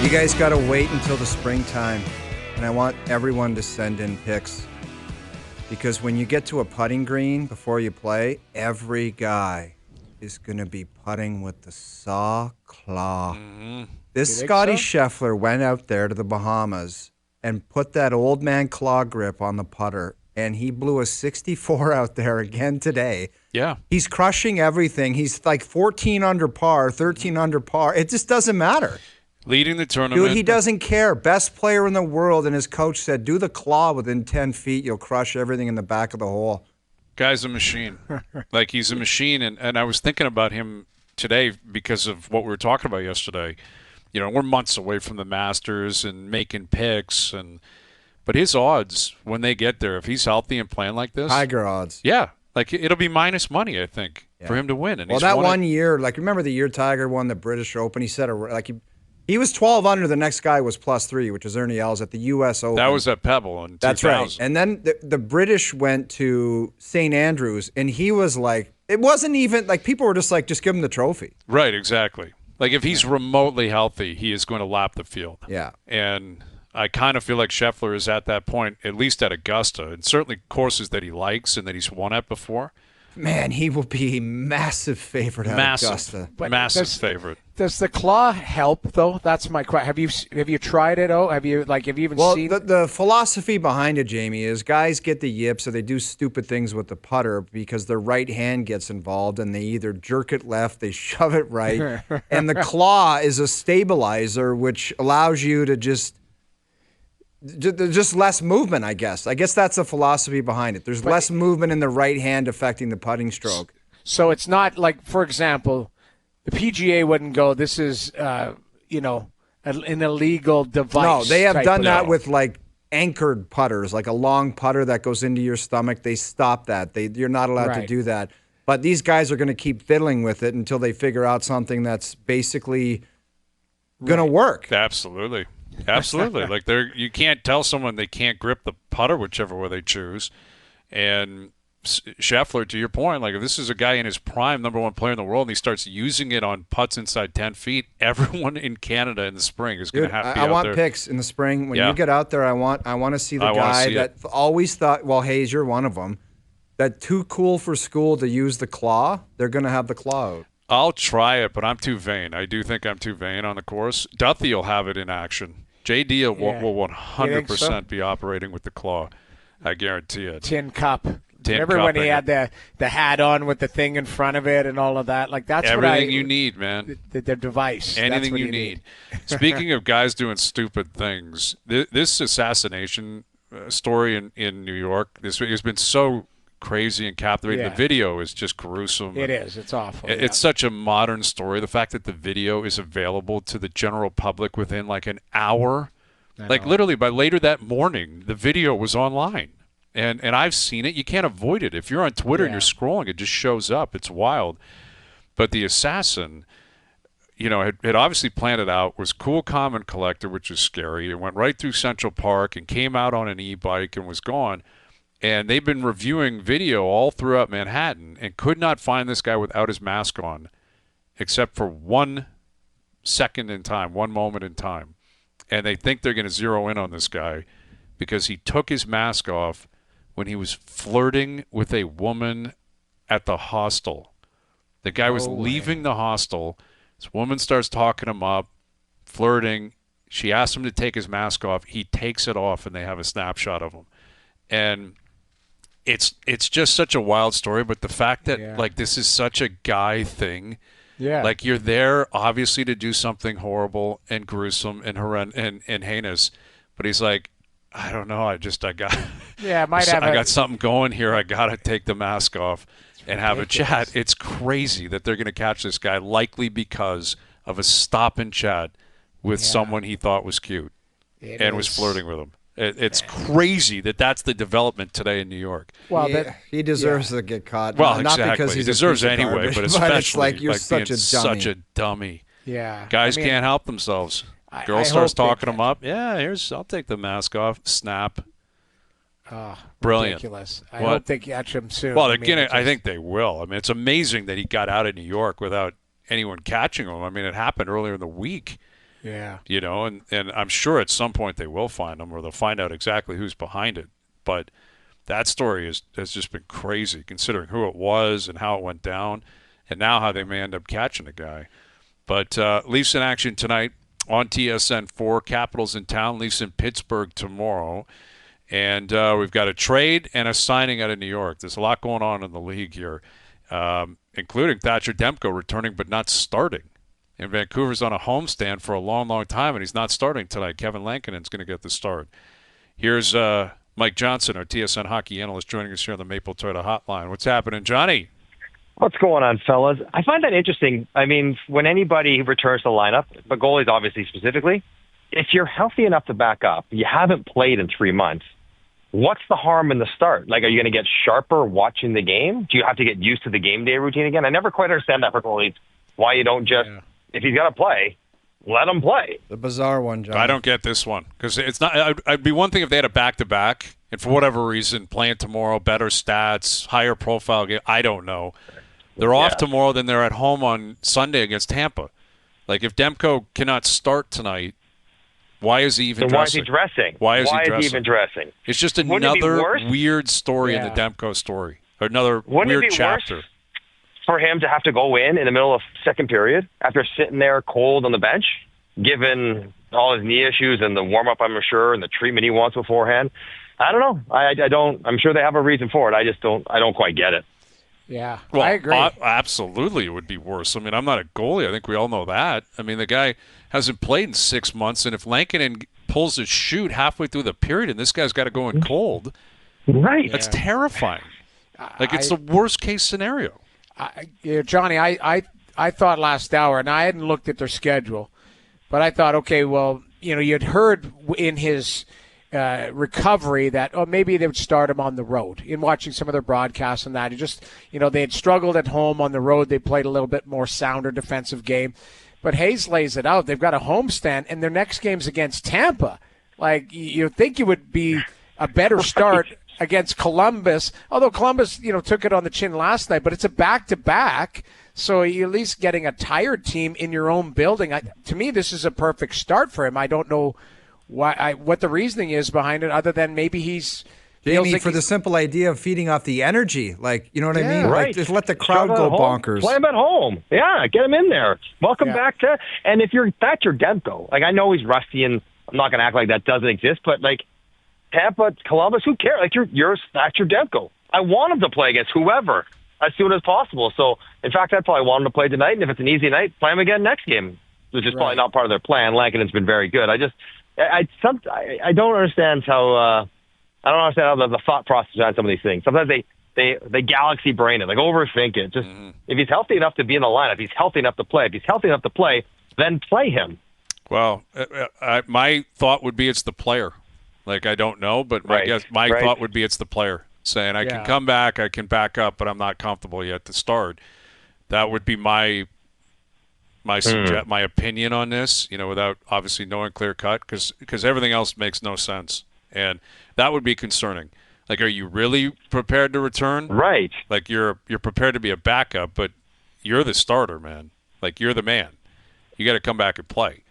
You guys got to wait until the springtime, and I want everyone to send in pics. Because when you get to a putting green before you play, every guy is going to be putting with the saw claw. Mm-hmm. This Scotty Sheffler went out there to the Bahamas and put that old man claw grip on the putter, and he blew a 64 out there again today. Yeah. He's crushing everything. He's like 14 under par, 13 under par. It just doesn't matter. Leading the tournament. Dude, he doesn't care. Best player in the world, and his coach said, do the claw within 10 feet. You'll crush everything in the back of the hole. Guy's a machine. Like, he's a machine, and I was thinking about him today because of what we were talking about yesterday. You know, we're months away from the Masters and making picks, but his odds when they get there, if he's healthy and playing like this. Tiger odds. Yeah. Like, it'll be minus money, I think, for him to win. And well, that one year, like, remember the year Tiger won the British Open? He said, he was 12 under. The next guy was +3, which is Ernie Els at the U.S. Open. That was at Pebble in 2000. That's right. And then the British went to St. Andrews, and he was like, it wasn't even, like, people were just like, just give him the trophy. Right, exactly. Like, if he's remotely healthy, he is going to lap the field. Yeah. And I kind of feel like Sheffler is at that point, at least at Augusta, and certainly courses that he likes and that he's won at before. Man, he will be a massive favorite at Augusta. Massive favorite. Does the claw help though? That's my question. Have you tried it? Oh, have you even seen? Well, the philosophy behind it, Jamie, is guys get the yips or they do stupid things with the putter because their right hand gets involved and they either jerk it left, they shove it right, and the claw is a stabilizer which allows you to just less movement, I guess. I guess that's the philosophy behind it. There's less movement in the right hand affecting the putting stroke. So it's not like, for example, the PGA wouldn't go, this is, an illegal device. No, they have done that with, like, anchored putters, like a long putter that goes into your stomach. They stop that. You're not allowed to do that. But these guys are going to keep fiddling with it until they figure out something that's basically going to work. Absolutely. Absolutely. Like, you can't tell someone they can't grip the putter whichever way they choose. And Sheffler, to your point, like, if this is a guy in his prime, number one player in the world, and he starts using it on putts inside 10 feet, everyone in Canada in the spring is going to have to be out there. I want picks in the spring. When you get out there, I want to see the guy that always thought, well, Hayes, you're one of them, that too cool for school to use the claw. They're going to have the claw out. I'll try it, but I'm too vain. I do think I'm too vain on the course. Duthie will have it in action. JD will 100% be operating with the claw. I guarantee it. Tin cup. Remember when he had the hat on with the thing in front of it and all of that? Like, that's everything you need, man. The device. Anything you need. Speaking of guys doing stupid things, this assassination story in New York, this has been so crazy and captivating. The video is just gruesome. It is. It's awful. It's such a modern story. The fact that the video is available to the general public within like an hour, like literally by later that morning, the video was online. And I've seen it. You can't avoid it. If you're on Twitter and you're scrolling, it just shows up. It's wild. But the assassin, had obviously planned it out, was cool, calm, and collected, which is scary. It went right through Central Park and came out on an e-bike and was gone. And they've been reviewing video all throughout Manhattan and could not find this guy without his mask on, except for 1 second in time, 1 moment in time. And they think they're going to zero in on this guy because he took his mask off when he was flirting with a woman at the hostel. The guy was leaving the hostel. This woman starts talking him up, flirting. She asks him to take his mask off. He takes it off, and they have a snapshot of him. And it's just such a wild story, but the fact that like this is such a guy thing, like you're there obviously to do something horrible and gruesome and horrendous and heinous, but he's like, I don't know, I got something going here. I got to take the mask off and have a chat. It's crazy that they're going to catch this guy likely because of a stop and chat with someone he thought was cute and was flirting with him. It's crazy that's the development today in New York. Well, he deserves to get caught. Well, not exactly. because he deserves anyway, but especially but it's like you're such a dummy. Yeah, guys can't help themselves. Girl starts talking them up. Yeah, I'll take the mask off. Snap. Oh, brilliant. Ridiculous. I hope they catch him soon. Well, I think they will. I mean, it's amazing that he got out of New York without anyone catching him. I mean, it happened earlier in the week. Yeah. And I'm sure at some point they will find him, or they'll find out exactly who's behind it. But that story has just been crazy, considering who it was and how it went down, and now how they may end up catching a guy. But Leafs in action tonight on TSN 4. Capitals in town. Leafs in Pittsburgh tomorrow. And we've got a trade and a signing out of New York. There's a lot going on in the league here, including Thatcher Demko returning but not starting. And Vancouver's on a homestand for a long, long time, and he's not starting tonight. Kevin Lankinen's going to get the start. Here's Mike Johnson, our TSN hockey analyst, joining us here on the Maple Toyota Hotline. What's happening, Johnny? What's going on, fellas? I find that interesting. I mean, when anybody returns to the lineup, but goalies obviously specifically, if you're healthy enough to back up, you haven't played in 3 months, what's the harm in the start? Like, are you going to get sharper watching the game? Do you have to get used to the game day routine again? I never quite understand that for goalies, why you don't just, if he's got to play, let him play. The bizarre one, John. I don't get this one, because it's not. I'd be one thing if they had a back-to-back, and for whatever reason, playing tomorrow, better stats, higher profile game. I don't know. They're off tomorrow, then they're at home on Sunday against Tampa. Like, if Demko cannot start tonight, why is he even dressing? Why is he even dressing? It's just another weird story in the Demko story. Or another weird chapter. Worse for him to have to go in the middle of second period after sitting there cold on the bench, given all his knee issues and the warm-up, I'm sure, and the treatment he wants beforehand? I don't know. I don't. I'm sure they have a reason for it. I don't quite get it. Yeah, well, I agree. Absolutely, it would be worse. I mean, I'm not a goalie. I think we all know that. I mean, the guy hasn't played in 6 months, and if Lankinen pulls his shoot halfway through the period and this guy's got to go in cold, that's terrifying. It's the worst-case scenario. Johnny, I thought last hour, and I hadn't looked at their schedule, but I thought, okay, well, you'd heard in his recovery that maybe they would start him on the road. In watching some of their broadcasts and that, they had struggled at home. On the road, they played a little bit more sounder defensive game. But Hayes lays it out. They've got a homestand, and their next game's against Tampa. Like, you think it would be a better start against Columbus, although Columbus, took it on the chin last night, but it's a back-to-back, so you're at least getting a tired team in your own building. To me, this is a perfect start for him. I don't know what the reasoning is behind it, other than maybe he's Jamie, for the simple idea of feeding off the energy. Like, you know what I mean? Right. Like, just let the crowd go bonkers. Play him at home. Yeah, get him in there. Welcome back to – and if you're Thatcher Demko, like, I know he's rusty, and I'm not going to act like that doesn't exist, but, like, Tampa, Columbus, who cares? Like, you're Thatcher Demko. I want him to play against whoever as soon as possible. So, in fact, I'd probably want him to play tonight, and if it's an easy night, play him again next game, which is probably not part of their plan. Lankinen's been very good. I don't understand how the thought process behind some of these things. Sometimes they galaxy brain it, like overthink it. Just if he's healthy enough to be in the lineup, he's healthy enough to play. If he's healthy enough to play, then play him. Well, my thought would be it's the player. Like, I don't know, but my thought would be it's the player saying, I can come back, I can back up, but I'm not comfortable yet to start. That would be my opinion on this, without obviously knowing clear cut, because everything else makes no sense. And that would be concerning. Like, are you really prepared to return? Right. Like, you're prepared to be a backup, but you're the starter, man. Like, you're the man. You got to come back and play.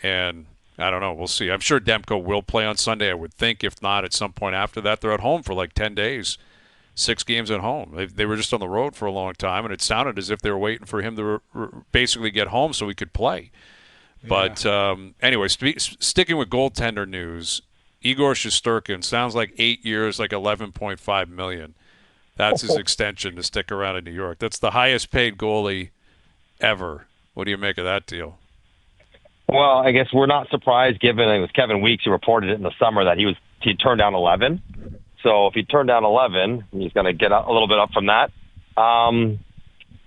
And I don't know. We'll see. I'm sure Demko will play on Sunday, I would think. If not, at some point after that, they're at home for like 10 days. 6 games at home. They were just on the road for a long time, and it sounded as if they were waiting for him to basically get home so he could play. But anyway, sticking with goaltender news, Igor Shesterkin sounds like 8 years, like $11.5 million. That's his extension to stick around in New York. That's the highest paid goalie ever. What do you make of that deal? Well, I guess we're not surprised, given it was Kevin Weeks who reported it in the summer that he turned down 11. So if he turned down 11, he's going to get a little bit up from that.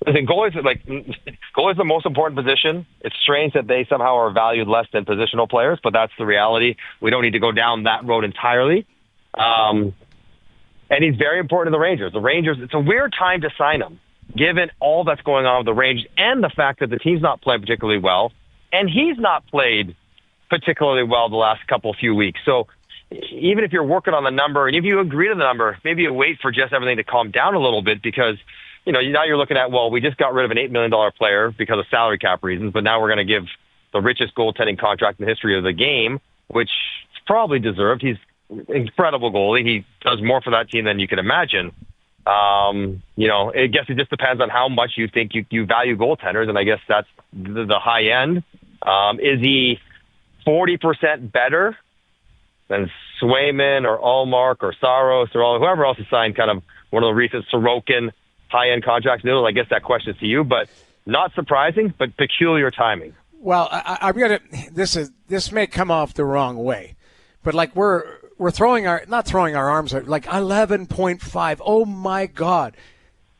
Listen, goalies are the most important position. It's strange that they somehow are valued less than positional players, but that's the reality. We don't need to go down that road entirely. And he's very important to the Rangers. The Rangers, it's a weird time to sign him, given all that's going on with the Rangers and the fact that the team's not playing particularly well, and he's not played particularly well the last few weeks. So even if you're working on the number, and if you agree to the number, maybe you wait for just everything to calm down a little bit, because now you're looking at, well, we just got rid of an $8 million player because of salary cap reasons, but now we're going to give the richest goaltending contract in the history of the game, which is probably deserved. He's an incredible goalie. He does more for that team than you can imagine. I guess it just depends on how much you think you value goaltenders, and I guess that's the high end. Is he 40% better than Swayman or Allmark or Saros or whoever else has signed kind of one of the recent Sorokin high-end contracts? I guess that question is to you, but not surprising, but peculiar timing. Well, I'm gonna. This may come off the wrong way, but like we're not throwing our arms out, like 11.5. Oh my God.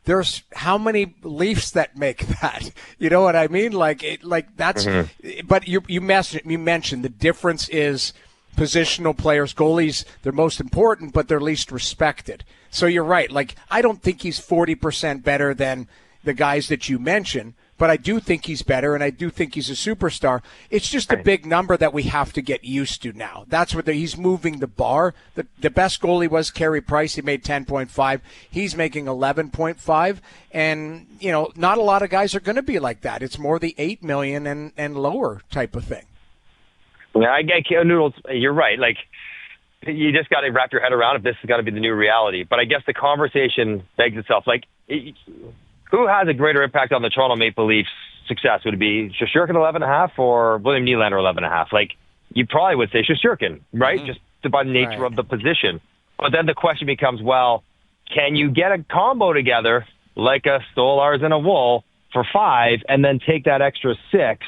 There's how many Leafs that make that? You know what I mean? That's. Mm-hmm. But you mentioned the difference is positional players, goalies. They're most important, but they're least respected. So you're right. Like I don't think he's 40% better than the guys that you mentioned, but I do think he's better, and I do think he's a superstar. It's just a big number that we have to get used to now. That's what he's moving the bar. The best goalie was Carey Price. He made 10.5. He's making 11.5, and not a lot of guys are going to be like that. It's more the 8 million and lower type of thing. Yeah, I get Noodles. You're right. Like you just got to wrap your head around if this is going to be the new reality. But I guess the conversation begs itself. Like. Who has a greater impact on the Toronto Maple Leafs' success? Would it be Shesterkin 11.5 or William Nylander 11.5? Like, you probably would say Shesterkin, right? Mm-hmm. Just by the nature of the position. But then the question becomes, well, can you get a combo together like a Stolarz and a Wool for 5 and then take that extra 6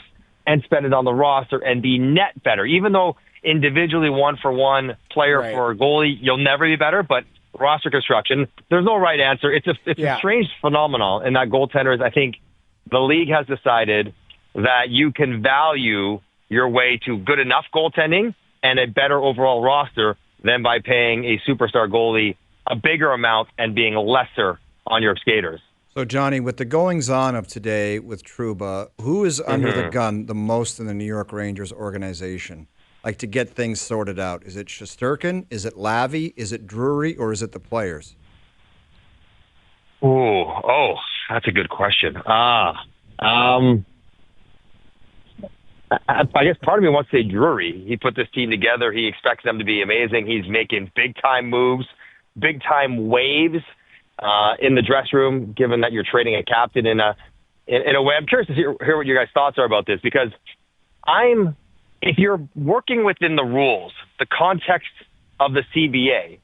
and spend it on the roster and be net better? Even though individually one-for-one player for a goalie, you'll never be better, but roster construction, there's no right answer. It's a strange phenomenon in that goaltenders. I think the league has decided that you can value your way to good enough goaltending and a better overall roster than by paying a superstar goalie a bigger amount and being lesser on your skaters. So, Johnny, with the goings-on of today with Trouba, who is under the gun the most in the New York Rangers organization? Like to get things sorted out? Is it Shesterkin? Is it Lavi? Is it Drury? Or is it the players? Oh, that's a good question. I guess part of me wants to say Drury. He put this team together. He expects them to be amazing. He's making big-time moves, big-time waves in the dressing room, given that you're trading a captain in a way. I'm curious to hear what your guys' thoughts are about this, because if you're working within the rules, the context of the CBA,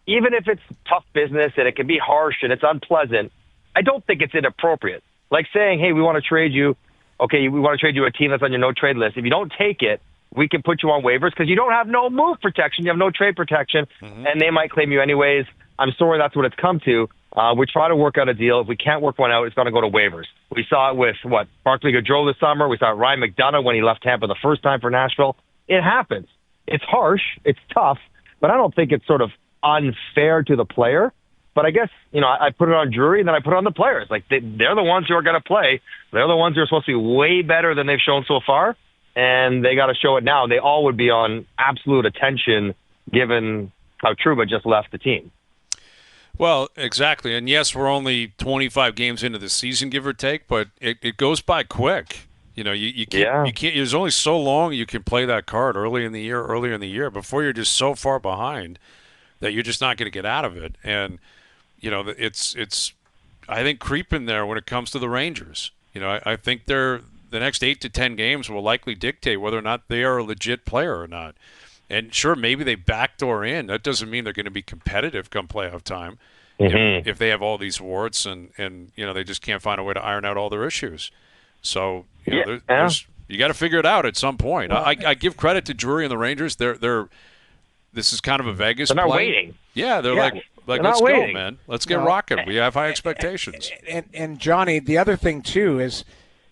even if it's tough business and it can be harsh and it's unpleasant, I don't think it's inappropriate. Like saying, hey, we want to trade you. Okay, we want to trade you a team that's on your no-trade list. If you don't take it, we can put you on waivers because you don't have no move protection. You have no trade protection, and they might claim you anyways. I'm sorry, that's what it's come to. We try to work out a deal. If we can't work one out, it's going to go to waivers. We saw it with, Barclay Goodrow this summer. We saw it with Ryan McDonough when he left Tampa the first time for Nashville. It happens. It's harsh. It's tough. But I don't think it's sort of unfair to the player. But I guess, I put it on Drury, and then I put it on the players. Like, they're the ones who are going to play. They're the ones who are supposed to be way better than they've shown so far. And they got to show it now. They all would be on absolute attention given how Trouba just left the team. Well, exactly. And yes, we're only 25 games into the season, give or take, but it goes by quick. You can't, there's only so long you can play that card earlier in the year before you're just so far behind that you're just not going to get out of it. And, it's I think creeping there when it comes to the Rangers. I think the next 8 to 10 games will likely dictate whether or not they are a legit player or not. And sure, maybe they backdoor in. That doesn't mean they're going to be competitive come playoff time if they have all these warts and they just can't find a way to iron out all their issues. So you got to figure it out at some point. I give credit to Drury and the Rangers. This is kind of a Vegas play. They're not waiting. Yeah, they're like let's go, man. Let's get rocking. We have high expectations. And Johnny, the other thing too is,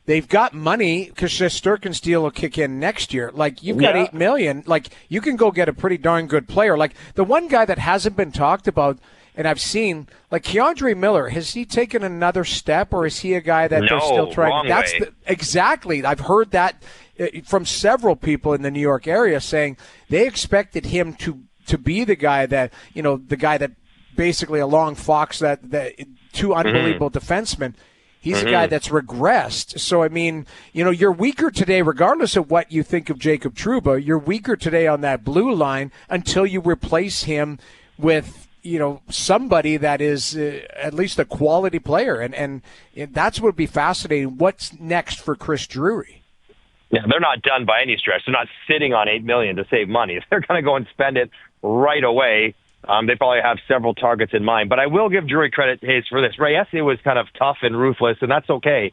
they've got money because Shesterkin's deal will kick in next year. Like, you've got $8 million. Like, you can go get a pretty darn good player. Like, the one guy that hasn't been talked about, and I've seen, like Keandre Miller, has he taken another step, or is he a guy that they're still trying? Exactly. I've heard that from several people in the New York area saying they expected him to be the guy that, the guy that basically along Fox, that two unbelievable defensemen. He's a guy that's regressed. So, I mean, you're weaker today, regardless of what you think of Jacob Trouba. You're weaker today on that blue line until you replace him with, somebody that is at least a quality player. And that's what would be fascinating. What's next for Chris Drury? Yeah, they're not done by any stretch. They're not sitting on $8 million to save money. They're going to go and spend it right away. They probably have several targets in mind. But I will give Drury credit, Hayes, for this. Right? Yes, it was kind of tough and ruthless, and that's okay.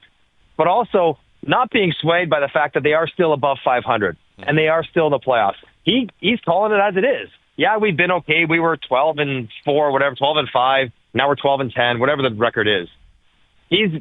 But also not being swayed by the fact that they are still above 500, and they are still in the playoffs. He's calling it as it is. Yeah, we've been okay. We were 12-4, whatever, 12-5. Now we're 12-10, whatever the record is. He's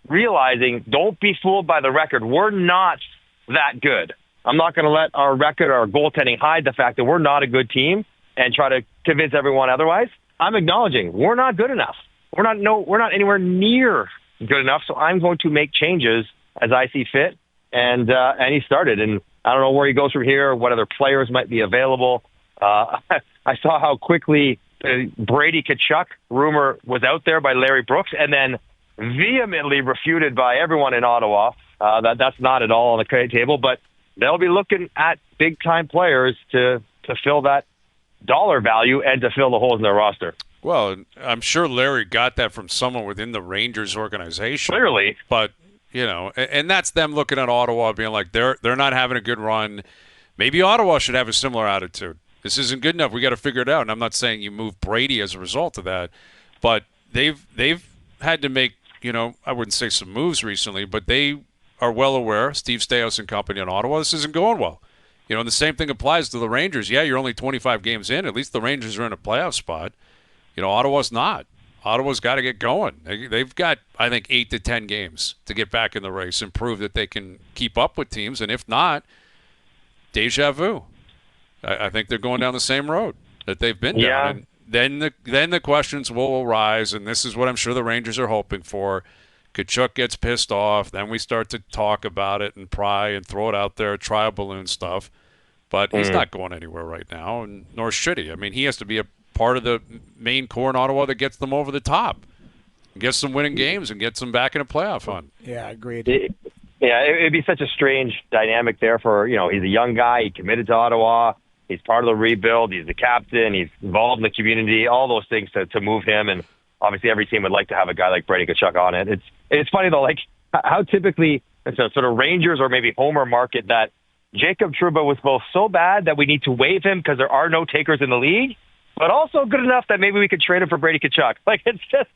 realizing, don't be fooled by the record. We're not that good. I'm not going to let our record, our goaltending, hide the fact that we're not a good team and try to convince everyone otherwise. I'm acknowledging we're not good enough. We're not anywhere near good enough. So I'm going to make changes as I see fit. And he started. And I don't know where he goes from here, what other players might be available. I saw how quickly Brady Tkachuk rumor was out there by Larry Brooks, and then vehemently refuted by everyone in Ottawa. That's not at all on the table. But they'll be looking at big time players to fill that dollar value and to fill the holes in their roster. Well, I'm sure Larry got that from someone within the Rangers organization. Clearly. But, and that's them looking at Ottawa being like, they're not having a good run. Maybe Ottawa should have a similar attitude. This isn't good enough. We got to figure it out. And I'm not saying you move Brady as a result of that, but they've had to make, I wouldn't say some moves recently, but they are well aware, Steve Staios and company in Ottawa, this isn't going well. And the same thing applies to the Rangers. Yeah, you're only 25 games in. At least the Rangers are in a playoff spot. Ottawa's not. Ottawa's got to get going. They've got, I think, 8 to 10 games to get back in the race and prove that they can keep up with teams. And if not, deja vu. I think they're going down the same road that they've been down. And then the questions will arise, and this is what I'm sure the Rangers are hoping for. Tkachuk gets pissed off, then we start to talk about it and pry and throw it out there, trial balloon stuff. But he's not going anywhere right now, and nor should he. I mean, he has to be a part of the main core in Ottawa that gets them over the top, gets them winning games, and gets them back in a playoff hunt. Yeah, agreed. It'd be such a strange dynamic there for, he's a young guy. He committed to Ottawa. He's part of the rebuild. He's the captain. He's involved in the community, all those things to move him. And obviously every team would like to have a guy like Brady Tkachuk on it. It's funny, though, like how typically it's a sort of Rangers or maybe Homer market that Jacob Trouba was both so bad that we need to waive him because there are no takers in the league, but also good enough that maybe we could trade him for Brady Tkachuk. Like, it's just,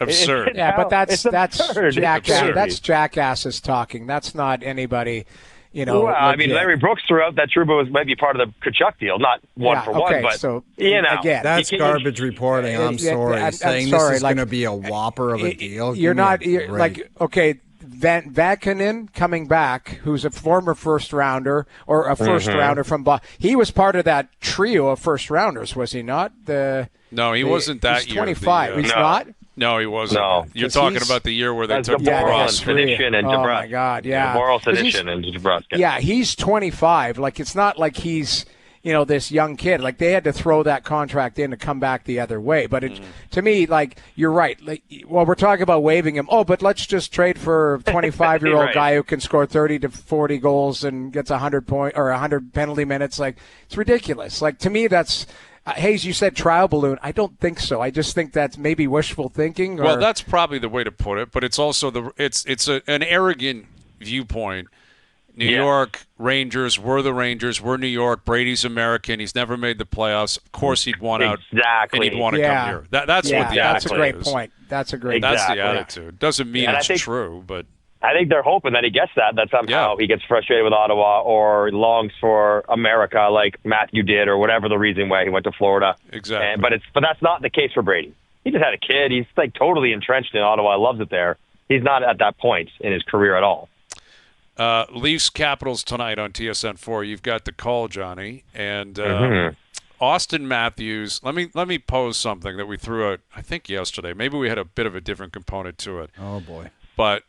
absurd. But that's absurd. That's jackasses talking. That's not anybody. Well, I mean, Larry Brooks threw out that Trouba might be part of the Tkachuk deal, not one for one, but so, again, that's garbage reporting. I'm sorry, saying this is going to be a whopper of a deal. You're like, okay, Vakinen coming back, who's a former first rounder or a first rounder from Boston. He was part of that trio of first rounders, was he not? No, he wasn't that he's year. 25. He's not. No, he wasn't. No. You're talking about the year where they took the DeBrusque. Sedition and DeBrusque. Oh, my God, yeah. Moral sedition and DeBrusque. Yeah, he's 25. Like, it's not like he's, this young kid. Like, they had to throw that contract in to come back the other way. But to me, like, you're right. Like, well, we're talking about waiving him. Oh, but let's just trade for a 25-year-old right. guy who can score 30 to 40 goals and gets 100 or 100 penalty minutes. Like, it's ridiculous. Like, to me, that's – Hayes, you said trial balloon. I don't think so. I just think that's maybe wishful thinking. Well, that's probably the way to put it, but it's also an arrogant viewpoint. New York Rangers, we're the Rangers, we're New York. Brady's American. He's never made the playoffs. Of course, he'd want out, and he'd want to come here. That's what the attitude is. That's a great point. That's a great. That's the attitude. Doesn't mean it's true, but. I think they're hoping that he gets that somehow he gets frustrated with Ottawa or longs for America like Matthew did or whatever the reason why he went to Florida. Exactly. But that's not the case for Brady. He just had a kid. He's like totally entrenched in Ottawa. Loves it there. He's not at that point in his career at all. Leafs Capitals tonight on TSN 4. You've got the call, Johnny, and Auston Matthews. Let me pose something that we threw out, I think, yesterday. Maybe we had a bit of a different component to it. Oh boy. But,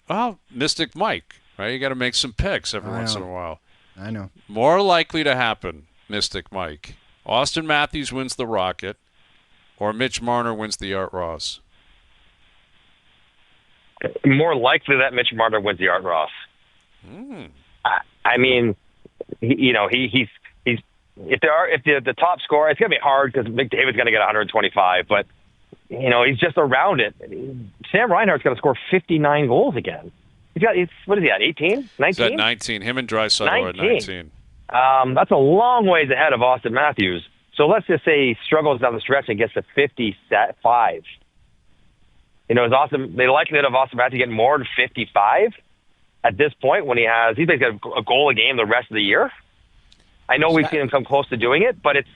Mystic Mike, right? You got to make some picks every once in a while. I know. More likely to happen, Mystic Mike. Auston Matthews wins the Rocket, or Mitch Marner wins the Art Ross. More likely that Mitch Marner wins the Art Ross. I mean, he's if the top scorer, it's gonna be hard because McDavid's gonna get 125, but he's just around it. Sam Reinhart's gonna score 59 goals again. What is he at? 18, 19? He's at 19. Him and Draisaitl are at 19. That's a long ways ahead of Auston Matthews. So let's just say he struggles down the stretch and gets to 55. Is the likelihood of Auston Matthews getting more than 55 at this point when he's got a goal a game the rest of the year? I know we've seen him come close to doing it, but it's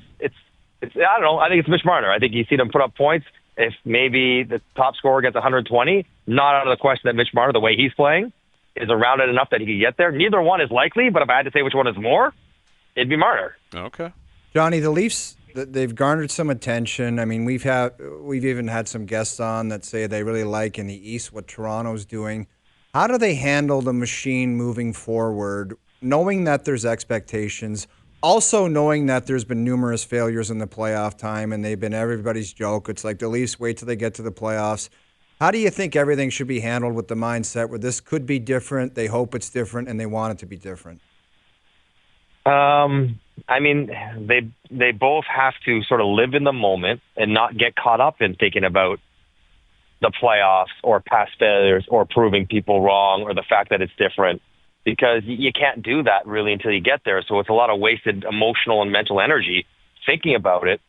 I don't know. I think it's Mitch Marner. I think you see him put up points. If maybe the top scorer gets 120, not out of the question that Mitch Marner, the way he's playing, is around it enough that he could get there. Neither one is likely, but if I had to say which one is more, it'd be Marner. Okay. Johnny, the Leafs, they've garnered some attention. I mean, we've even had some guests on that say they really like in the East what Toronto's doing. How do they handle the machine moving forward, knowing that there's expectations, also knowing that there's been numerous failures in the playoff time and they've been everybody's joke? It's like the Leafs wait till they get to the playoffs. How do you think everything should be handled with the mindset where this could be different, they hope it's different, and they want it to be different? I mean, they both have to sort of live in the moment and not get caught up in thinking about the playoffs or past failures or proving people wrong or the fact that it's different, because you can't do that really until you get there. So it's a lot of wasted emotional and mental energy thinking about it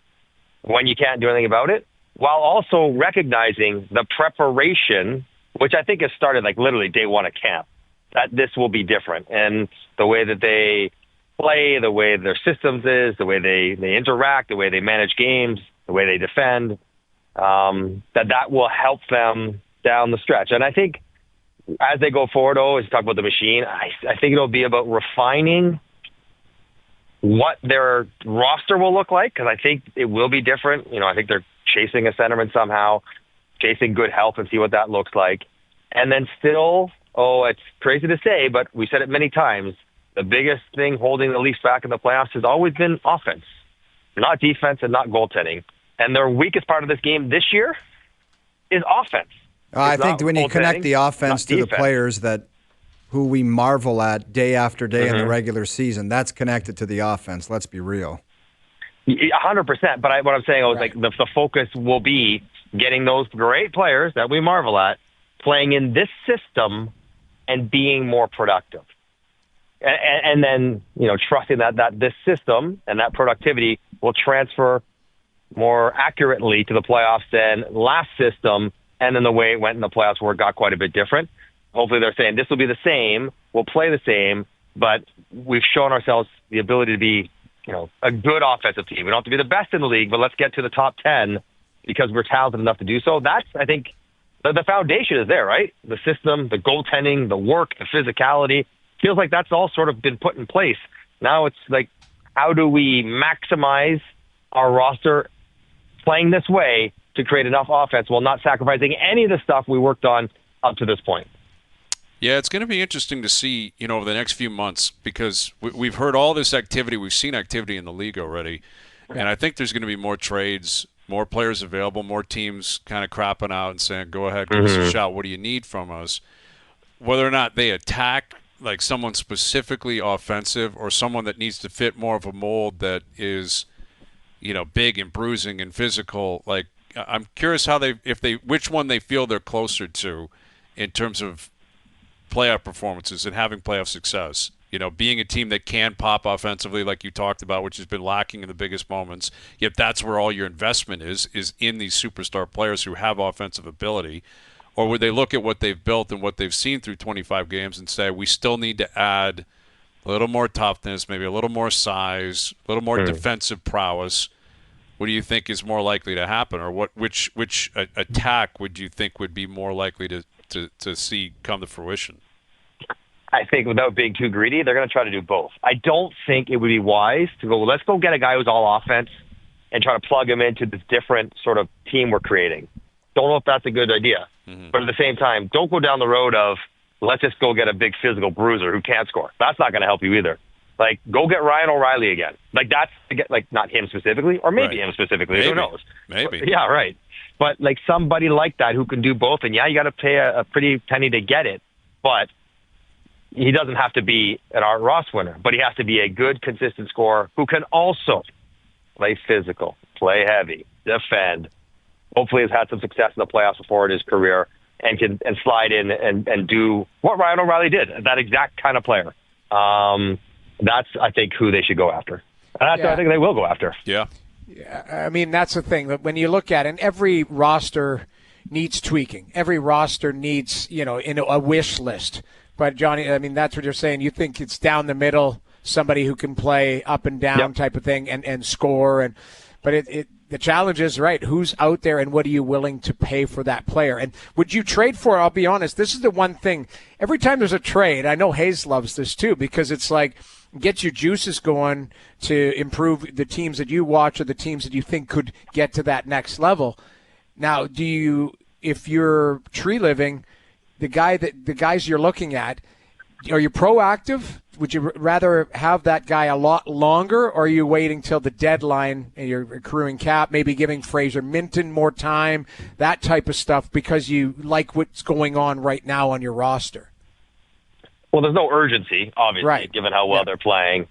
when you can't do anything about it, while also recognizing the preparation, which I think has started like literally day one of camp, that this will be different. And the way that they play, the way their systems is, the way they interact, the way they manage games, the way they defend, that will help them down the stretch. And I think as they go forward, as you talk about the machine, I think it'll be about refining what their roster will look like, because I think it will be different. I think they're chasing a centerman somehow, chasing good health and see what that looks like. And then still, it's crazy to say, but we said it many times, the biggest thing holding the Leafs back in the playoffs has always been offense, not defense and not goaltending. And their weakest part of this game this year is offense. I think when you connect the offense to the players who we marvel at day after day in the regular season, that's connected to the offense. Let's be real. 100%. But what I'm saying is like the focus will be getting those great players that we marvel at playing in this system and being more productive. And then, trusting that this system and that productivity will transfer more accurately to the playoffs than last system, and then the way it went in the playoffs where it got quite a bit different. Hopefully they're saying this will be the same, we'll play the same, but we've shown ourselves the ability to be, a good offensive team. We don't have to be the best in the league, but let's get to the top 10 because we're talented enough to do so. That's, I think, the foundation is there, right? The system, the goaltending, the work, the physicality. Feels like that's all sort of been put in place. Now it's like, how do we maximize our roster playing this way to create enough offense while not sacrificing any of the stuff we worked on up to this point? Yeah, it's going to be interesting to see, over the next few months, because we've heard all this activity. We've seen activity in the league already. And I think there's going to be more trades, more players available, more teams kind of crapping out and saying, go ahead, give us a shot. What do you need from us? Whether or not they attack like someone specifically offensive or someone that needs to fit more of a mold that is, big and bruising and physical. Like, I'm curious how which one they feel they're closer to in terms of playoff performances and having playoff success. Being a team that can pop offensively like you talked about, which has been lacking in the biggest moments, yet that's where all your investment is in these superstar players who have offensive ability. Or would they look at what they've built and what they've seen through 25 games and say, we still need to add a little more toughness, maybe a little more size, a little more defensive prowess? What do you think is more likely to happen? Or which attack would you think would be more likely to see come to fruition? I think without being too greedy, they're going to try to do both. I don't think it would be wise to go, let's go get a guy who's all offense and try to plug him into this different sort of team we're creating. Don't know if that's a good idea. But at the same time, don't go down the road of, let's just go get a big physical bruiser who can't score. That's not going to help you either. Like, go get Ryan O'Reilly again. Like, that's, not him specifically, or maybe him specifically. Who knows? Maybe. Yeah, right. But like somebody like that who can do both, and yeah, you got to pay a pretty penny to get it, but he doesn't have to be an Art Ross winner, but he has to be a good, consistent scorer who can also play physical, play heavy, defend. Hopefully has had some success in the playoffs before in his career and can slide in and do what Ryan O'Reilly did, that exact kind of player. That's, I think, who they should go after. And that's what I think they will go after. Yeah. I mean, that's the thing. When you look at it, and every roster needs tweaking. Every roster needs, a wish list. But, Johnny, I mean, that's what you're saying. You think it's down the middle, somebody who can play up and down type of thing and score. But the challenge is, right, who's out there and what are you willing to pay for that player? And would you trade for it? I'll be honest, this is the one thing. Every time there's a trade, I know Hayes loves this too, because it's like, get your juices going to improve the teams that you watch or the teams that you think could get to that next level. Now, if you're tree living, the guys you're looking at, are you proactive? Would you rather have that guy a lot longer, or are you waiting till the deadline and you're accruing cap, maybe giving Fraser Minton more time, that type of stuff, because you like what's going on right now on your roster? Well, there's no urgency, obviously, given how well they're playing.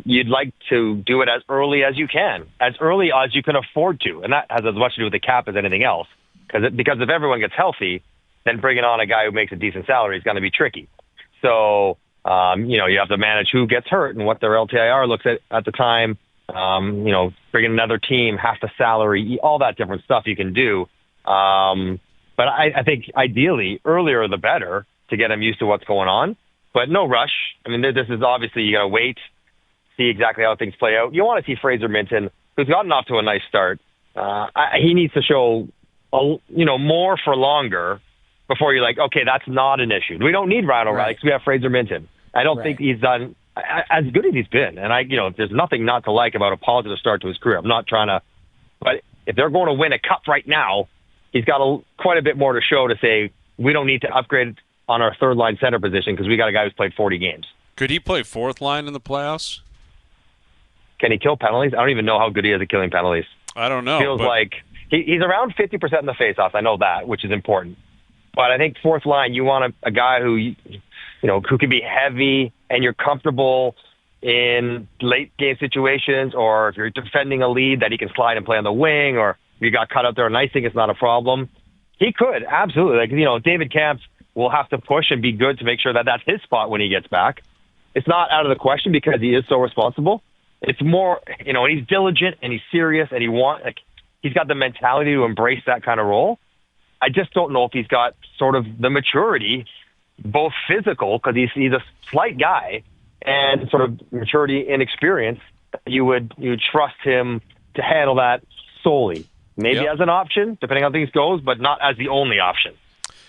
You'd like to do it as early as you can, as early as you can afford to. And that has as much to do with the cap as anything else. Because if everyone gets healthy, then bringing on a guy who makes a decent salary is going to be tricky. So, you have to manage who gets hurt and what their LTIR looks at the time. Bringing another team, half the salary, all that different stuff you can do. But I think ideally, earlier the better, to get him used to what's going on, but no rush. I mean, this is obviously, you got to wait, see exactly how things play out. You want to see Fraser Minton, who's gotten off to a nice start. He needs to show, more for longer before you're like, okay, that's not an issue. We don't need Ryan O'Reilly because we have Fraser Minton. I don't think he's done as good as he's been. And there's nothing not to like about a positive start to his career. I'm not trying to, but if they're going to win a cup right now, he's got quite a bit more to show to say, we don't need to upgrade on our third line center position because we got a guy who's played 40 games. Could he play fourth line in the playoffs? Can he kill penalties? I don't even know how good he is at killing penalties. I don't know. Feels like he's around 50% in the faceoffs. I know that, which is important. But I think fourth line, you want a guy who, who can be heavy and you're comfortable in late game situations, or if you're defending a lead that he can slide and play on the wing, or you got cut out there and icing, it's not a problem. He could, absolutely. David Kampf will have to push and be good to make sure that that's his spot when he gets back. It's not out of the question because he is so responsible. It's more, he's diligent and he's serious and he's got the mentality to embrace that kind of role. I just don't know if he's got sort of the maturity, both physical, because he's a slight guy, and sort of maturity and experience. You would trust him to handle that solely. Maybe as an option, depending on how things goes, but not as the only option.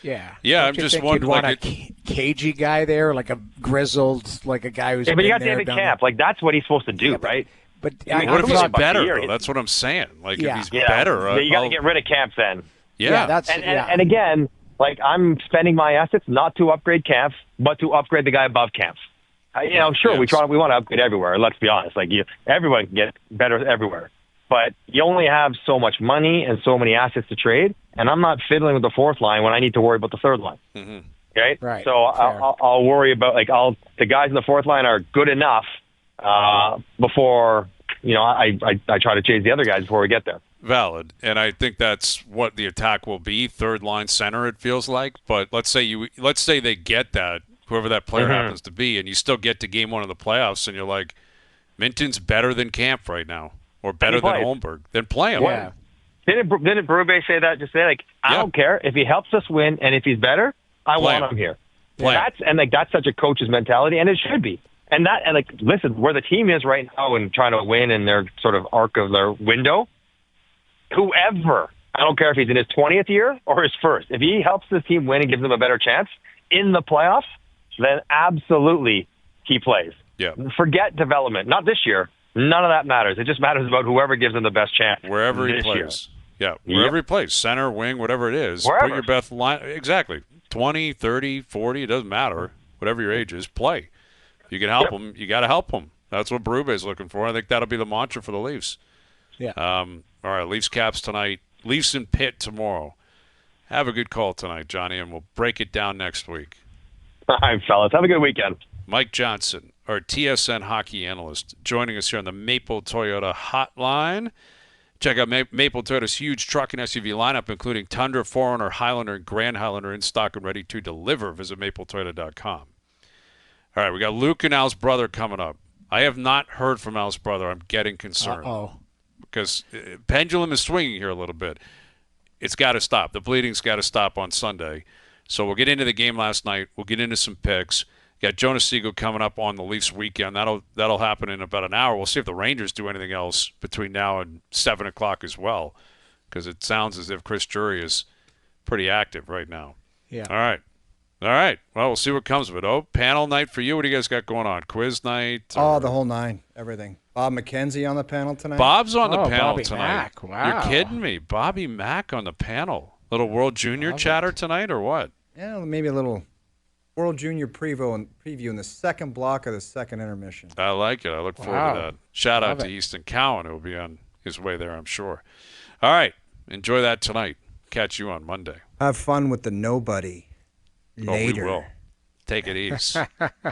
Yeah. Yeah, I'm just wondering. You'd want a cagey guy there, like a grizzled, like a guy who's. Yeah, but you got David Kampf. Like, that's what he's supposed to do, right? But what if he's better, though? That's what I'm saying. Like, if he's better. You got to get rid of Kampf then. Yeah. And again, like, I'm spending my assets not to upgrade Kampf, but to upgrade the guy above Kampf. Sure, we want to upgrade everywhere. Let's be honest. Like, everyone can get better everywhere. But you only have so much money and so many assets to trade, and I'm not fiddling with the fourth line when I need to worry about the third line. Mm-hmm. Right? So I'll worry about, the guys in the fourth line are good enough before, I try to chase the other guys before we get there. Valid, and I think that's what the attack will be, third line center, it feels like. But let's say they get that, whoever that player happens to be, and you still get to game one of the playoffs, and you're like, Minton's better than Kampf right now. Or better than Holmberg. Then play him. Yeah. Didn't Berube say that? Just say, I don't care. If he helps us win and if he's better, I want him here. That's such a coach's mentality, and it should be. And listen, where the team is right now and trying to win in their sort of arc of their window, whoever, I don't care if he's in his 20th year or his first, if he helps this team win and gives them a better chance in the playoffs, then absolutely he plays. Yeah. Forget development. Not this year. None of that matters. It just matters about whoever gives him the best chance. Wherever he plays. Yeah, wherever he plays. Center, wing, whatever it is. Wherever. Put your best line. Exactly. 20, 30, 40, it doesn't matter. Whatever your age is, play. You can help him. You got to help him. That's what Berube is looking for. I think that'll be the mantra for the Leafs. Yeah. All right, Leafs Caps tonight. Leafs and Pitt tomorrow. Have a good call tonight, Johnny, and we'll break it down next week. All right, fellas. Have a good weekend. Mike Johnson, our TSN hockey analyst, joining us here on the Maple Toyota Hotline. Check out Maple Toyota's huge truck and SUV lineup, including Tundra, 4Runner, Highlander, and Grand Highlander in stock and ready to deliver. Visit mapletoyota.com. All right, we got Luke and Al's brother coming up. I have not heard from Al's brother. I'm getting concerned. Because pendulum is swinging here a little bit. It's got to stop. The bleeding's got to stop on Sunday. So we'll get into the game last night. We'll get into some picks. Got Jonas Siegel coming up on the Leafs weekend. That'll happen in about an hour. We'll see if the Rangers do anything else between now and 7 o'clock as well, because it sounds as if Chris Drury is pretty active right now. Yeah. All right. Well, we'll see what comes of it. Oh, panel night for you. What do you guys got going on? Quiz night? Oh, the whole nine. Everything. Bob McKenzie on the panel tonight. Bob's on the panel Bobby tonight. Mack. Wow. You're kidding me. Bobby Mack on the panel. Little World Junior chatter tonight or what? Yeah, maybe a little World Junior preview in the second block of the second intermission. I like it. I look forward to that. Shout out to Easton Cowan, who will be on his way there, I'm sure. All right. Enjoy that tonight. Catch you on Monday. Have fun with the nobody later. Oh, we will. Take it easy.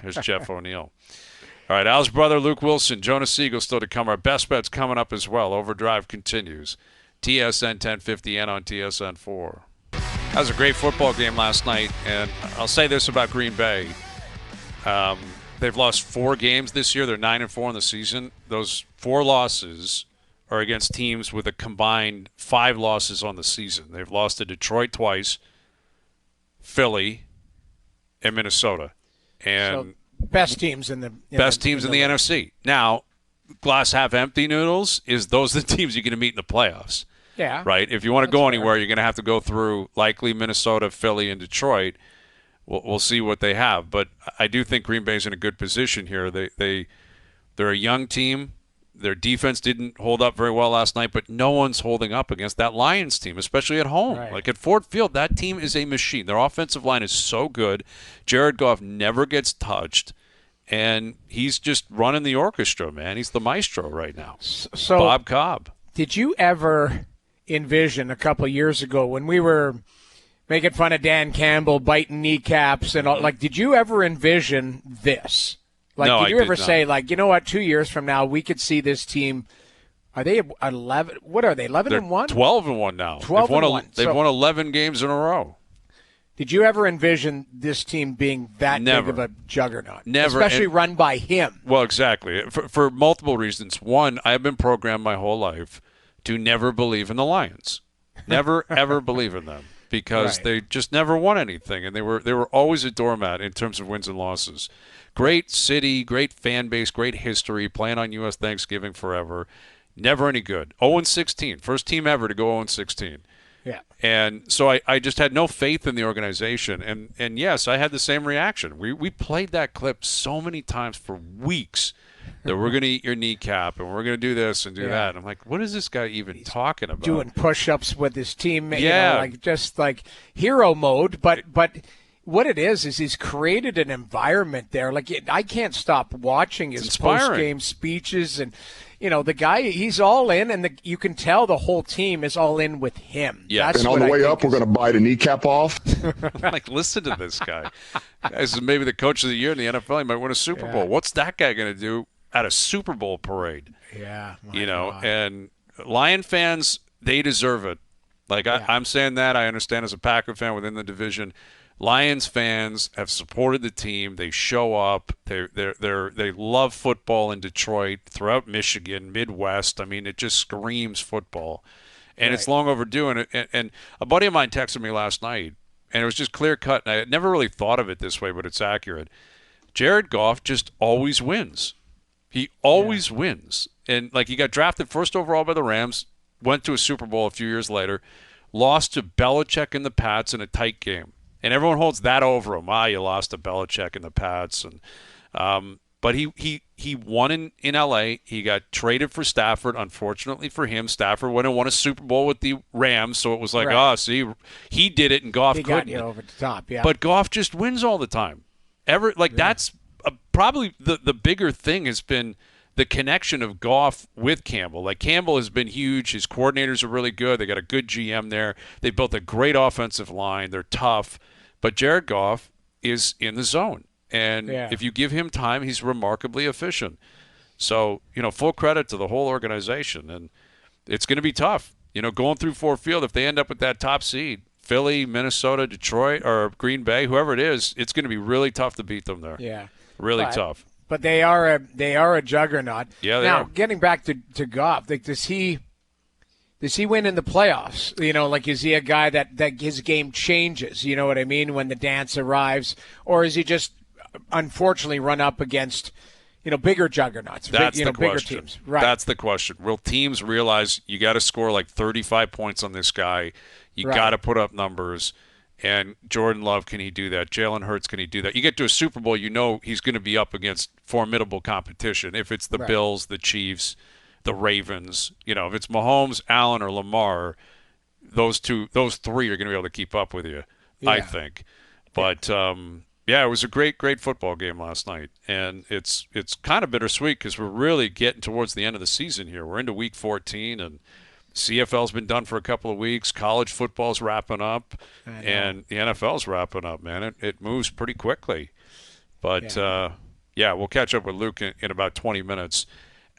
Here's Jeff O'Neill. All right, Al's brother, Luke Wilson, Jonas Siegel still to come. Our best bets coming up as well. Overdrive continues. TSN 1050 and on TSN 4. That was a great football game last night, and I'll say this about Green Bay. They've lost 4 games this year. They're 9-4 in the season. Those 4 losses are against teams with a combined 5 losses on the season. They've lost to Detroit twice, Philly, and Minnesota. And best teams in the NFC. Now, glass half empty noodles is those are the teams you're going to meet in the playoffs. Yeah. Right? If you want to go anywhere, you're going to have to go through likely Minnesota, Philly, and Detroit. We'll see what they have. But I do think Green Bay's in a good position here. They're a young team. Their defense didn't hold up very well last night, but no one's holding up against that Lions team, especially at home. Right. Like at Ford Field, that team is a machine. Their offensive line is so good. Jared Goff never gets touched, and he's just running the orchestra, man. He's the maestro right now. So, Bob Cobb. Did you ever envision a couple of years ago when we were making fun of Dan Campbell biting kneecaps and all, like, did you ever envision this? Like, No, did you I ever did say, not. like, you know what, 2 years from now, we could see this team, are they 11? What are they, 11 They're and 1? 12-1 now. 12-1. They've won 11 games in a row. Did you ever envision this team being that Never. big of a juggernaut? Never. Especially And- run by him. Well, exactly. For multiple reasons. One, I've been programmed my whole life to never believe in the Lions. Never, ever believe in them because Right. they just never won anything, and they were always a doormat in terms of wins and losses. Great city, great fan base, great history, playing on U.S. Thanksgiving forever. Never any good. 0-16. First team ever to go 0-16. Yeah. And so I just had no faith in the organization. And yes, I had the same reaction. We played that clip so many times for weeks that we're going to eat your kneecap and we're going to do this and do that. And I'm like, what is this guy even talking about? Doing push-ups with his team, Yeah. like just like hero mode. But what it is he's created an environment there. Like I can't stop watching his post-game speeches, and the guy, he's all in, and you can tell the whole team is all in with him. Yeah. And on the way up, we're going to bite a kneecap off. Like, listen to this guy. This is maybe the coach of the year in the NFL. He might win a Super Bowl. What's that guy going to do at a Super Bowl parade? Yeah. And Lion fans, they deserve it. Like, I'm saying that. I understand as a Packer fan within the division. Lions fans have supported the team. They show up. They love football in Detroit, throughout Michigan, Midwest. I mean, it just screams football, and it's long overdue. And a buddy of mine texted me last night, and it was just clear cut. And I had never really thought of it this way, but it's accurate. Jared Goff just always wins. He always wins, and like he got drafted first overall by the Rams, went to a Super Bowl a few years later, lost to Belichick and the Pats in a tight game. And everyone holds that over him. You lost to Belichick and the Pats. But he won in L.A. He got traded for Stafford. Unfortunately for him, Stafford went and won a Super Bowl with the Rams. So it was like, see, he did it and Goff couldn't. Got you over the top, yeah. But Goff just wins all the time. That's probably the bigger thing has been the connection of Goff with Campbell. Like, Campbell has been huge. His coordinators are really good. They got a good GM there. They built a great offensive line. They're tough. But Jared Goff is in the zone. And if you give him time, he's remarkably efficient. So, full credit to the whole organization. And it's going to be tough. Going through Ford Field, if they end up with that top seed, Philly, Minnesota, Detroit, or Green Bay, whoever it is, it's going to be really tough to beat them there. Yeah. Really tough. But they are a juggernaut. Yeah, now, are. Getting back to Goff, like, does he win in the playoffs? Is he a guy that his game changes? You know what I mean? When the dance arrives, or is he just unfortunately run up against bigger juggernauts? That's the bigger question. teams. Right. That's the question. Will teams realize you got to score like 35 points on this guy? You got to put up numbers. And Jordan Love, can he do that? Jalen Hurts, can he do that? You get to a Super Bowl, he's going to be up against formidable competition. If it's the Bills, the Chiefs, the Ravens, if it's Mahomes, Allen, or Lamar, those three are going to be able to keep up with you, I think. But, it was a great, great football game last night. And it's kind of bittersweet because we're really getting towards the end of the season here. We're into Week 14, and CFL's been done for a couple of weeks. College football's wrapping up, and the NFL's wrapping up, man. It moves pretty quickly. But, we'll catch up with Luke in about 20 minutes.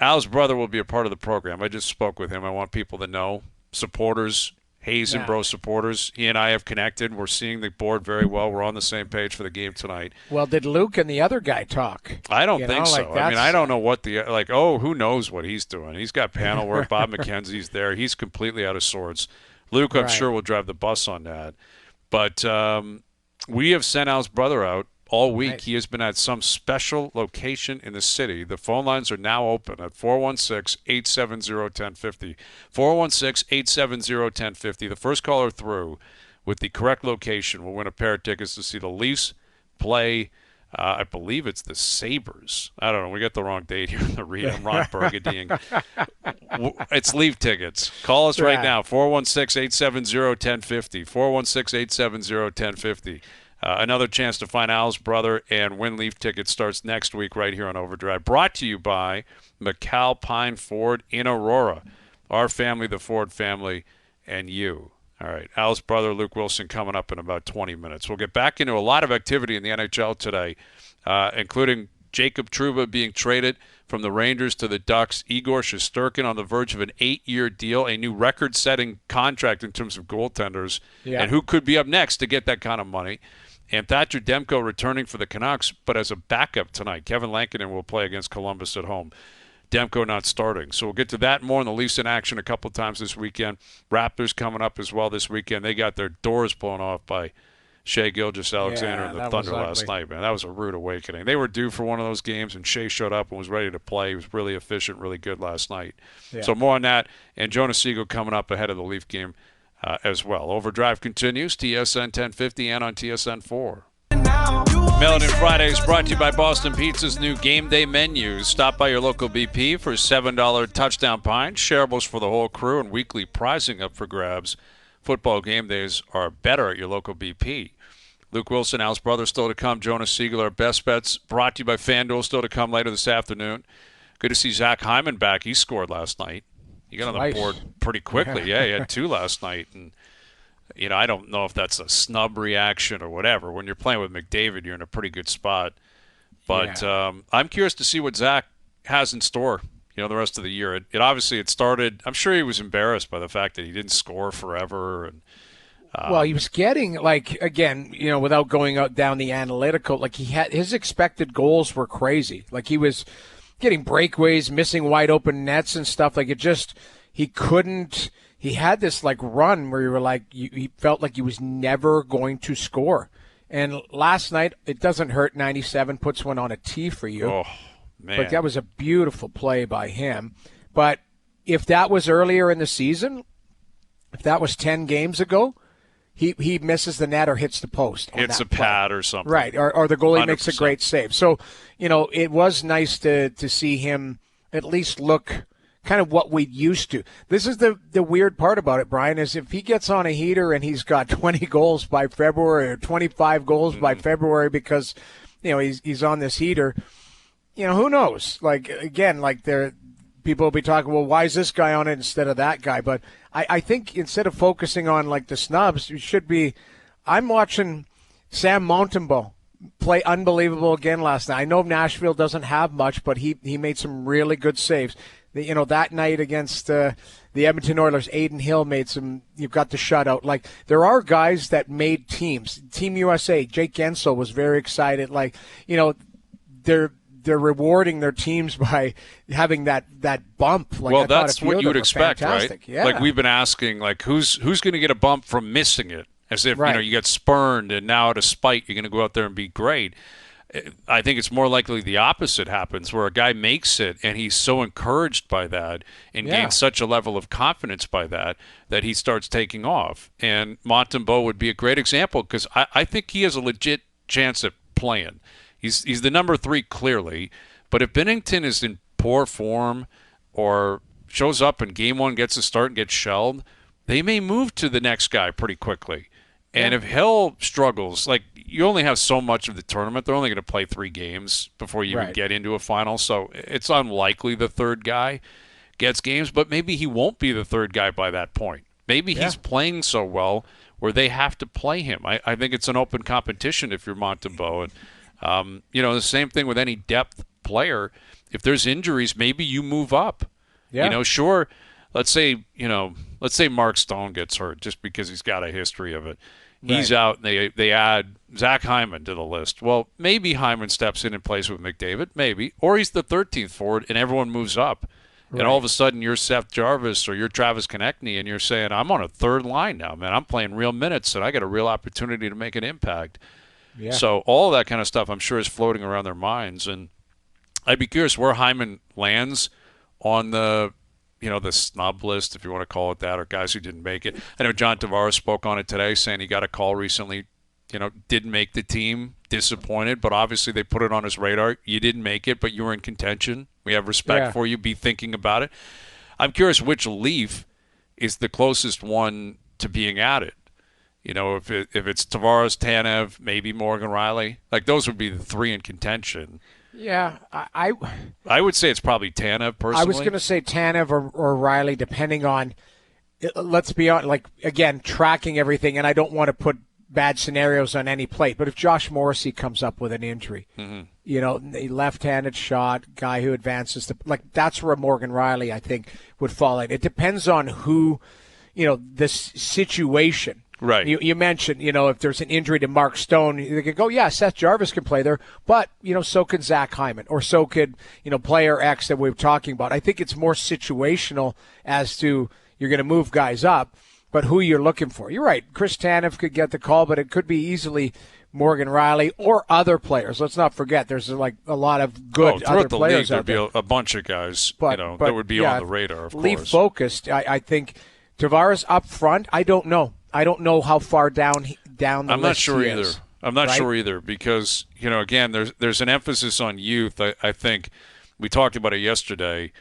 Al's brother will be a part of the program. I just spoke with him. I want people to know, supporters, Hayes and Bro supporters, he and I have connected. We're seeing the board very well. We're on the same page for the game tonight. Well, did Luke and the other guy talk? I don't think so. I don't know what who knows what he's doing. He's got panel work. Bob McKenzie's there. He's completely out of sorts. Luke, I'm sure, will drive the bus on that. But we have sent Al's brother out all week. Nice. He has been at some special location in the city. The phone lines are now open at 416-870-1050. 416-870-1050. The first caller through with the correct location will win a pair of tickets to see the Leafs play. I believe it's the Sabres. I don't know. We got the wrong date here in the read. I'm Ron Burgundy. It's Leaf tickets. Call us right now, 416-870-1050. 416-870-1050. Another chance to find Al's brother and win Leaf tickets starts next week right here on OverDrive. Brought to you by McAlpine Ford in Aurora. Our family, the Ford family, and you. All right, Al's brother, Luke Wilson, coming up in about 20 minutes. We'll get back into a lot of activity in the NHL today, including Jacob Trouba being traded from the Rangers to the Ducks, Igor Shesterkin on the verge of an 8-year deal, a new record-setting contract in terms of goaltenders, and who could be up next to get that kind of money. And Thatcher Demko returning for the Canucks, but as a backup tonight. Kevin Lankinen will play against Columbus at home. Demko not starting. So we'll get to that more, and the Leafs in action a couple times this weekend. Raptors coming up as well this weekend. They got their doors blown off by Shea Gilgeous-Alexander and the Thunder last night, man. That was a rude awakening. They were due for one of those games, and Shea showed up and was ready to play. He was really efficient, really good last night. Yeah. So more on that, and Jonas Siegel coming up ahead of the Leaf game as well. Overdrive continues, TSN 1050 and on TSN 4. Melanin Fridays brought to you by Boston Pizza's new game day menus. Stop by your local BP for $7 touchdown pints, shareables for the whole crew, and weekly prizing up for grabs. Football game days are better at your local BP. Luke Wilson, Al's brother, still to come. Jonas Siegel, our best bets, brought to you by FanDuel, still to come later this afternoon. Good to see Zach Hyman back. He scored last night. He got on the board pretty quickly. Yeah, he had 2 last night. And, I don't know if that's a snub reaction or whatever. When you're playing with McDavid, you're in a pretty good spot. But I'm curious to see what Zach has in store, the rest of the year. It obviously started – I'm sure he was embarrassed by the fact that he didn't score forever. And well, he was getting, again, without going down the analytical, his expected goals were crazy. He was – getting breakaways, missing wide open nets and stuff. He couldn't. He had this run where you were he felt like he was never going to score. And last night, it doesn't hurt. 97 puts one on a tee for you. Oh man! But that was a beautiful play by him. But if that was earlier in the season, if that was 10 games ago, he misses the net or hits the post. Hits a pad or something. Right, or the goalie 100%. makes a great save. So, it was nice to see him at least look kind of what we used to. This is the weird part about it, Brian, is if he gets on a heater and he's got 20 goals by February or 25 goals by February because, he's on this heater, who knows? Like, again, like people will be talking, well, why is this guy on it instead of that guy? But I think instead of focusing on, like, the snubs, you should be – I'm watching Sam Montembeault play unbelievable again last night. I know Nashville doesn't have much, but he made some really good saves. That night against the Edmonton Oilers, Aiden Hill made some – you've got the shutout. Like, there are guys that made teams. Team USA, Jake Gensel was very excited. Like, they're rewarding their teams by having that bump. Like, well, that's what you would expect, right? Yeah. Like, we've been asking, like, who's going to get a bump from missing it? As if, right. You got spurned and now out of spite you're going to go out there and be great. I think it's more likely the opposite happens, where a guy makes it and he's so encouraged by that and gains such a level of confidence by that he starts taking off. And Montembeault would be a great example, because I think he has a legit chance at playing. He's the number 3 clearly, but if Binnington is in poor form or shows up in game 1, gets a start and gets shelled, they may move to the next guy pretty quickly. And if Hill struggles, like, you only have so much of the tournament. They're only going to play 3 games before you even get into a final. So it's unlikely the third guy gets games, but maybe he won't be the third guy by that point. Maybe he's playing so well where they have to play him. I think it's an open competition if you're Montembeault. And, the same thing with any depth player. If there's injuries, maybe you move up. Yeah. Sure, let's say Mark Stone gets hurt just because he's got a history of it. He's out, and they add Zach Hyman to the list. Well, maybe Hyman steps in and plays with McDavid, maybe. Or he's the 13th forward, and everyone moves up. Right. And all of a sudden, you're Seth Jarvis or you're Travis Konechny, and you're saying, I'm on a third line now, man. I'm playing real minutes, and I got a real opportunity to make an impact. Yeah. So all that kind of stuff, I'm sure, is floating around their minds. And I'd be curious where Hyman lands on the snub list, if you want to call it that, or guys who didn't make it. I know John Tavares spoke on it today, saying he got a call recently, didn't make the team, disappointed, but obviously they put it on his radar. You didn't make it, but you were in contention. We have respect for you. Be thinking about it. I'm curious which Leaf is the closest one to being added. If it's Tavares, Tanev, maybe Morgan Rielly, like, those would be the 3 in contention. Yeah, I would say it's probably Tanev, personally. I was going to say Tanev or Rielly, depending on, let's be honest, like, again, tracking everything, and I don't want to put bad scenarios on any plate, but if Josh Morrissey comes up with an injury, a left-handed shot, guy who advances, that's where Morgan Rielly, I think, would fall in. It depends on who, this situation. Right. You mentioned, if there's an injury to Mark Stone, they could go, Seth Jarvis can play there, but, so could Zach Hyman, or so could, player X that we were talking about. I think it's more situational as to you're going to move guys up, but who you're looking for. You're right. Chris Tanev could get the call, but it could be easily Morgan Rielly or other players. Let's not forget there's like a lot of good other players out there. There'd be a bunch of guys that would be on the radar, of course. Leaf focused, I think Tavares up front, I don't know. I don't know how far down the list I'm not sure he either. is. I'm not sure either because, again, there's an emphasis on youth. I think we talked about it yesterday.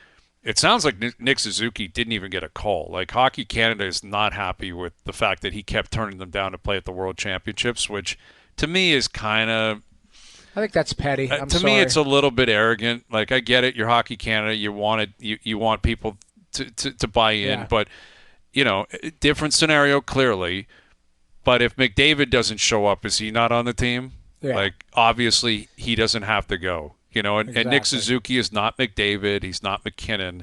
It sounds like Nick Suzuki didn't even get a call. Like, Hockey Canada is not happy with the fact that he kept turning them down to play at the World Championships, which to me is kind of – I think that's petty. To me, it's a little bit arrogant. Like, I get it. You're Hockey Canada. You want people to buy in, but – different scenario clearly, but if McDavid doesn't show up, is he not on the team? Yeah. Like, obviously he doesn't have to go, and Nick Suzuki is not McDavid. He's not McKinnon.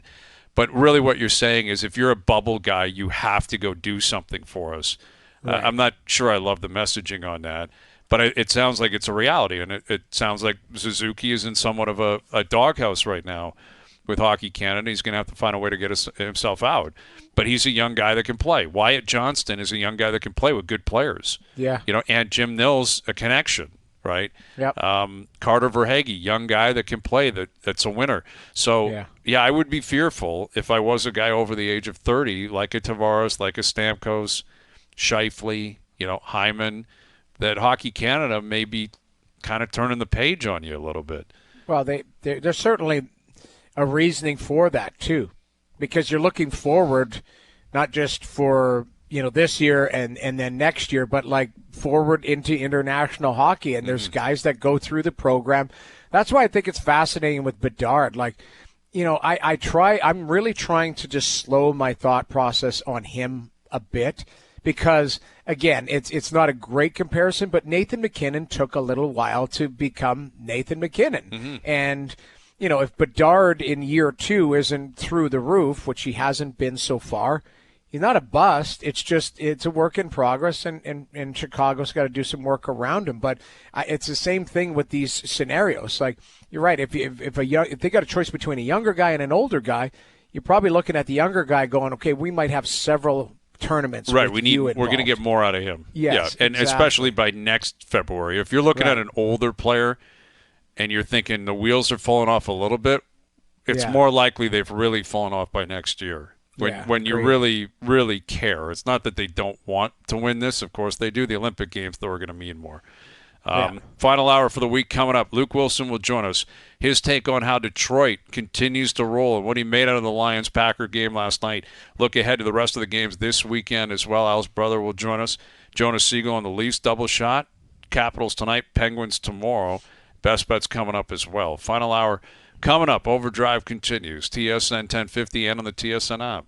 But really what you're saying is if you're a bubble guy, you have to go do something for us. Right. I'm not sure I love the messaging on that, but it sounds like it's a reality, and it sounds like Suzuki is in somewhat of a doghouse right now with Hockey Canada. He's going to have to find a way to get himself out. But he's a young guy that can play. Wyatt Johnston is a young guy that can play with good players. Yeah. And Jim Nill's a connection, right? Yep. Carter Verhaeghe, young guy that can play, that's a winner. So, I would be fearful if I was a guy over the age of 30, like a Tavares, like a Stamkos, Scheifele, Hyman, that Hockey Canada may be kind of turning the page on you a little bit. Well, there's certainly a reasoning for that, too. Because you're looking forward, not just for this year and then next year, but like forward into international hockey. And there's guys that go through the program That's why I think it's fascinating with Bedard. Like, I'm really trying to just slow my thought process on him a bit because, again, it's not a great comparison, but Nathan MacKinnon took a little while to become Nathan MacKinnon. Mm-hmm. And, if Bedard in year 2 isn't through the roof, which he hasn't been so far, he's not a bust. It's a work in progress, and Chicago's got to do some work around him. But it's the same thing with these scenarios. Like, you're right. If they got a choice between a younger guy and an older guy, you're probably looking at the younger guy going, okay, we might have several tournaments. Right. We're going to get more out of him. Yes, yeah, and exactly. especially by next February. If you're looking at an older player and you're thinking the wheels are falling off a little bit, it's more likely they've really fallen off by next year. When you really, really care. It's not that they don't want to win this. Of course they do. The Olympic Games, though, are going to mean more. Final hour for the week coming up. Luke Wilson will join us. His take on how Detroit continues to roll and what he made out of the Lions-Packer game last night. Look ahead to the rest of the games this weekend as well. Al's brother will join us. Jonas Siegel on the Leafs double shot. Capitals tonight, Penguins tomorrow. Best bets coming up as well. Final hour coming up. Overdrive continues. TSN 1050 and on the TSN app.